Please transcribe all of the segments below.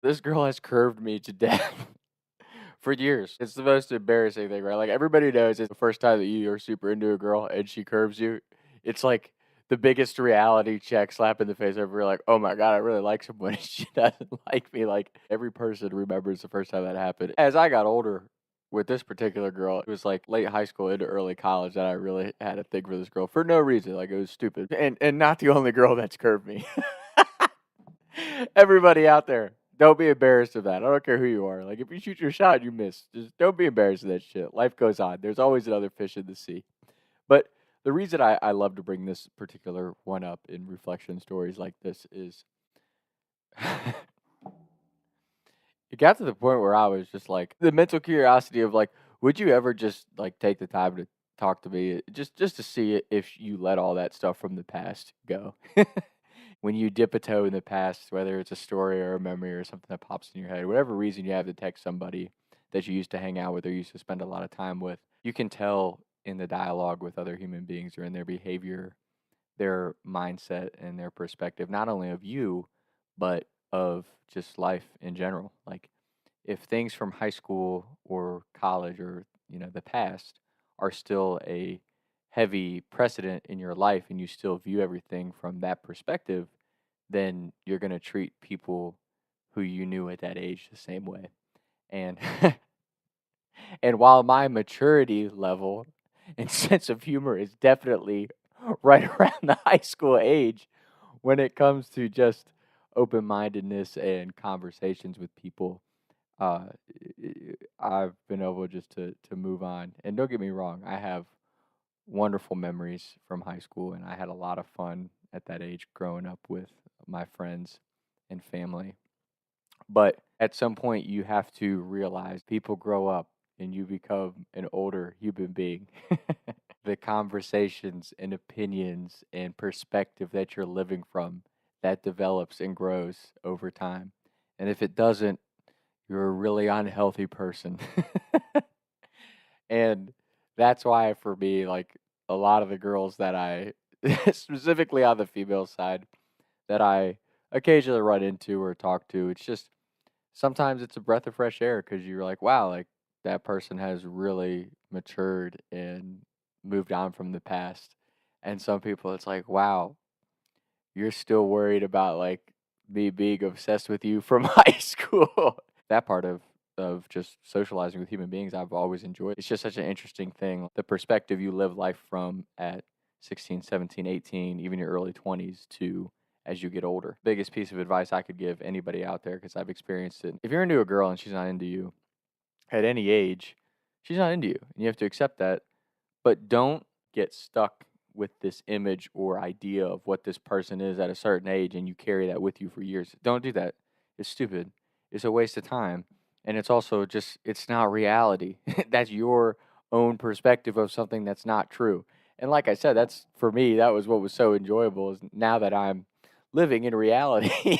This girl has curved me to death for years. It's the most embarrassing thing, right? Like everybody knows it's the first time that you are super into a girl and she curves you. It's like the biggest reality check slap in the face ever. You're like, oh my God, I really like someone and she doesn't like me. Like every person remembers the first time that happened. As I got older with this particular girl, it was like late high school into early college that I really had a thing for this girl for no reason. Like it was stupid. And not the only girl that's curved me. Everybody out there, don't be embarrassed of that. I don't care who you are. Like if you shoot your shot, you miss. Just don't be embarrassed of that shit. Life goes on. There's always another fish in the sea. But the reason I love to bring this particular one up in reflection stories like this is it got to the point where I was just like the mental curiosity of like, would you ever just like take the time to talk to me just to see if you let all that stuff from the past go? When you dip a toe in the past, whether it's a story or a memory or something that pops in your head, whatever reason you have to text somebody that you used to hang out with or used to spend a lot of time with, you can tell in the dialogue with other human beings or in their behavior, their mindset and their perspective, not only of you, but of just life in general. Like if things from high school or college or, the past are still a heavy precedent in your life and you still view everything from that perspective, then you're going to treat people who you knew at that age the same way. And and while my maturity level and sense of humor is definitely right around the high school age when it comes to just open-mindedness and conversations with people, uh, I've been able just to move on. And don't get me wrong, I have wonderful memories from high school, and I had a lot of fun at that age growing up with my friends and family. But at some point, you have to realize people grow up and you become an older human being. The conversations and opinions and perspective that you're living from that develops and grows over time. And if it doesn't, you're a really unhealthy person. And that's why for me, like a lot of the girls that I specifically on the female side that I occasionally run into or talk to, it's just sometimes it's a breath of fresh air because you're like, wow, like that person has really matured and moved on from the past. And some people, it's like, wow, you're still worried about like me being obsessed with you from high school. That part of just socializing with human beings I've always enjoyed. It's just such an interesting thing. The perspective you live life from at 16, 17, 18, even your early 20s to as you get older. Biggest piece of advice I could give anybody out there because I've experienced it. If you're into a girl and she's not into you at any age, she's not into you. And you have to accept that. But don't get stuck with this image or idea of what this person is at a certain age and you carry that with you for years. Don't do that. It's stupid. It's a waste of time. And it's also just, it's not reality. That's your own perspective of something that's not true. And like I said, that's for me, that was what was so enjoyable is now that I'm living in reality.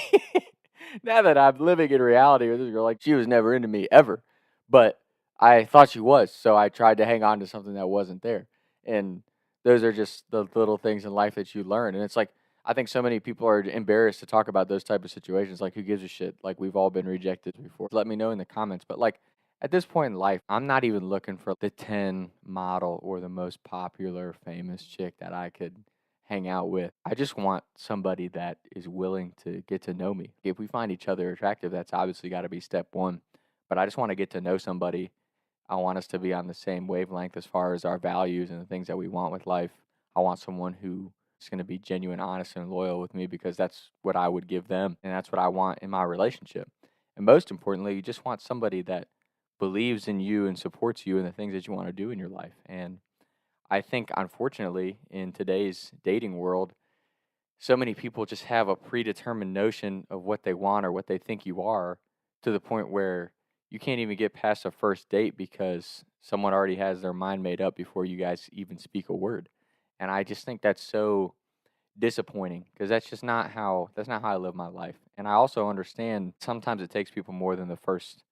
Now that I'm living in reality with this girl, like she was never into me ever. But I thought she was, so I tried to hang on to something that wasn't there. And those are just the little things in life that you learn. And it's like I think so many people are embarrassed to talk about those type of situations. Like who gives a shit? Like we've all been rejected before. Let me know in the comments. But like at this point in life, I'm not even looking for the 10 model or the most popular famous chick that I could hang out with. I just want somebody that is willing to get to know me. If we find each other attractive, that's obviously got to be step one. But I just want to get to know somebody. I want us to be on the same wavelength as far as our values and the things that we want with life. I want someone who is going to be genuine, honest, and loyal with me because that's what I would give them. And that's what I want in my relationship. And most importantly, you just want somebody that believes in you and supports you in the things that you want to do in your life. And I think, unfortunately, in today's dating world, so many people just have a predetermined notion of what they want or what they think you are to the point where you can't even get past a first date because someone already has their mind made up before you guys even speak a word. And I just think that's so disappointing because that's not how I live my life. And I also understand sometimes it takes people more than the first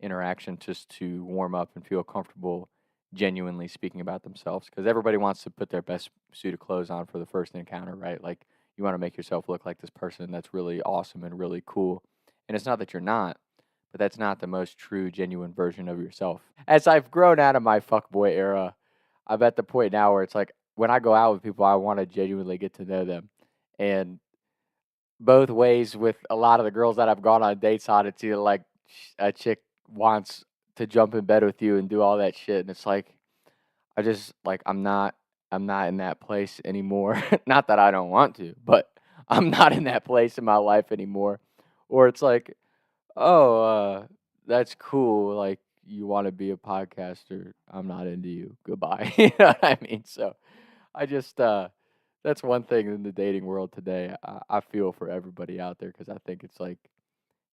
interaction just to warm up and feel comfortable genuinely speaking about themselves because everybody wants to put their best suit of clothes on for the first encounter, right? Like you want to make yourself look like this person that's really awesome and really cool. And it's not that you're not, but that's not the most true, genuine version of yourself. As I've grown out of my fuckboy era, I'm at the point now where it's like when I go out with people, I want to genuinely get to know them. And both ways with a lot of the girls that I've gone on dates on, it's either like a chick wants to jump in bed with you and do all that shit, and it's like I just like I'm not in that place anymore. Not that I don't want to, but I'm not in that place in my life anymore. Or it's like, oh, that's cool. Like you want to be a podcaster. I'm not into you. Goodbye. You know what I mean? So I just that's one thing in the dating world today. I feel for everybody out there because I think it's like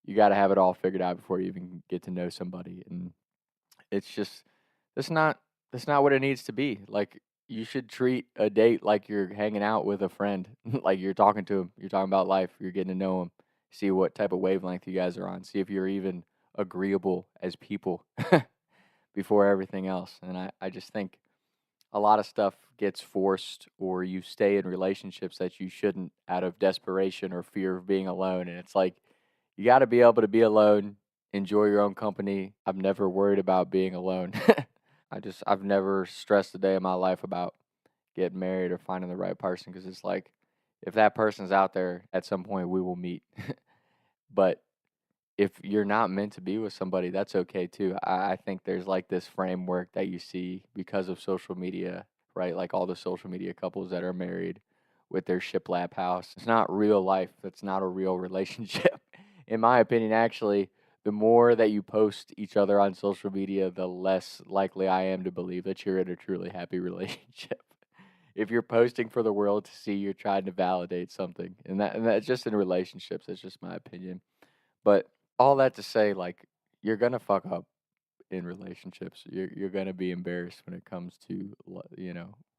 you got to have it all figured out before you even get to know somebody, and it's just that's not that's not what it needs to be. Like you should treat a date like you're hanging out with a friend, like you're talking to him, you're talking about life, you're getting to know him, see what type of wavelength you guys are on, see if you're even agreeable as people before everything else. And I just think a lot of stuff gets forced or you stay in relationships that you shouldn't out of desperation or fear of being alone. And it's like you got to be able to be alone, enjoy your own company. I'm never worried about being alone. I've never stressed a day in my life about getting married or finding the right person because it's like if that person's out there at some point we will meet. But if you're not meant to be with somebody, that's okay too. I think there's like this framework that you see because of social media, right? Like all the social media couples that are married with their shiplap house. It's not real life. That's not a real relationship. In my opinion, actually, the more that you post each other on social media, the less likely I am to believe that you're in a truly happy relationship. If you're posting for the world to see, you're trying to validate something. And that's just in relationships. That's just my opinion. But all that to say, like, you're gonna fuck up in relationships. You're gonna be embarrassed when it comes to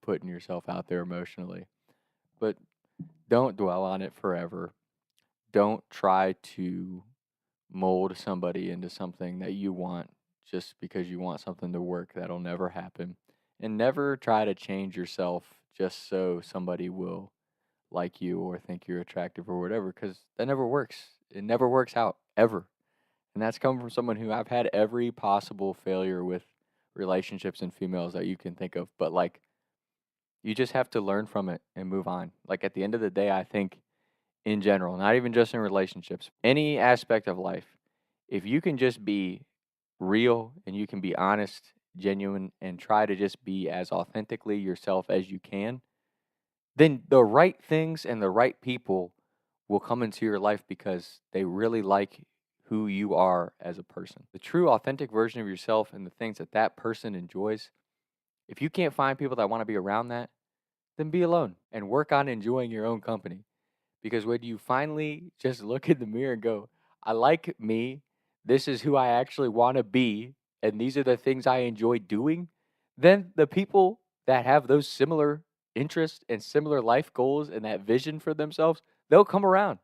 putting yourself out there emotionally. But don't dwell on it forever. Don't try to mold somebody into something that you want just because you want something to work. That'll never happen. And never try to change yourself just so somebody will like you or think you're attractive or whatever, because that never works. It never works out ever. And that's come from someone who I've had every possible failure with relationships and females that you can think of. But like, you just have to learn from it and move on. Like, at the end of the day, I think in general, not even just in relationships, any aspect of life, if you can just be real and you can be honest, genuine, and try to just be as authentically yourself as you can, then the right things and the right people will come into your life because they really like who you are as a person. The true authentic version of yourself and the things that that person enjoys, if you can't find people that want to be around that, then be alone and work on enjoying your own company. Because when you finally just look in the mirror and go, I like me, this is who I actually want to be, and these are the things I enjoy doing, then the people that have those similar interests and similar life goals and that vision for themselves, they'll come around.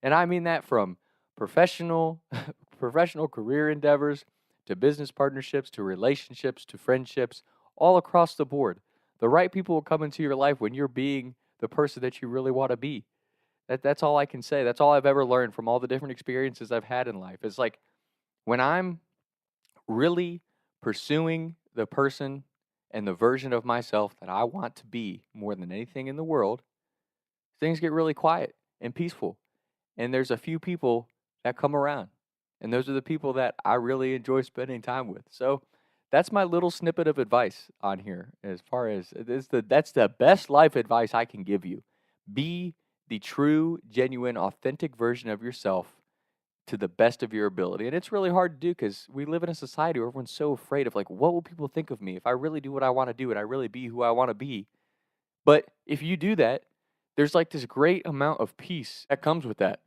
And I mean that from professional professional career endeavors to business partnerships to relationships to friendships, all across the board. The right people will come into your life when you're being the person that you really want to be. That's all I can say. That's all I've ever learned from all the different experiences I've had in life. It's like when I'm really pursuing the person and the version of myself that I want to be more than anything in the world, things get really quiet and peaceful. And there's a few people that come around. And those are the people that I really enjoy spending time with. So that's my little snippet of advice on here. As far as that's the best life advice I can give you. Be the true, genuine, authentic version of yourself to the best of your ability. And it's really hard to do because we live in a society where everyone's so afraid of like, what will people think of me if I really do what I want to do and I really be who I want to be? But if you do that, there's like this great amount of peace that comes with that.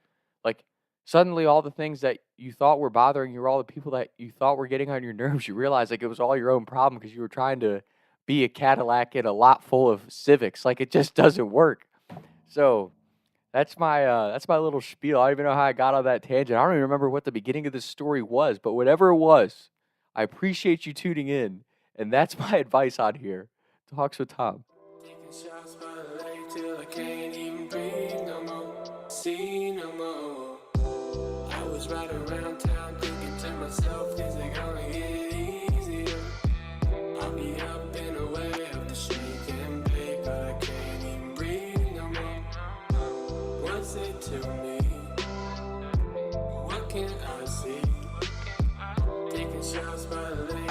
Like suddenly all the things that you thought were bothering you, all the people that you thought were getting on your nerves, you realize like it was all your own problem because you were trying to be a Cadillac in a lot full of Civics. Like it just doesn't work. So that's my little spiel. I don't even know how I got on that tangent. I don't even remember what the beginning of this story was, but whatever it was, I appreciate you tuning in, and that's my advice on here. Talks with Tom. Taking shots by the lake till I can't even breathe no more. See no more. I was right to me. What can I see? Taking shots by the lake.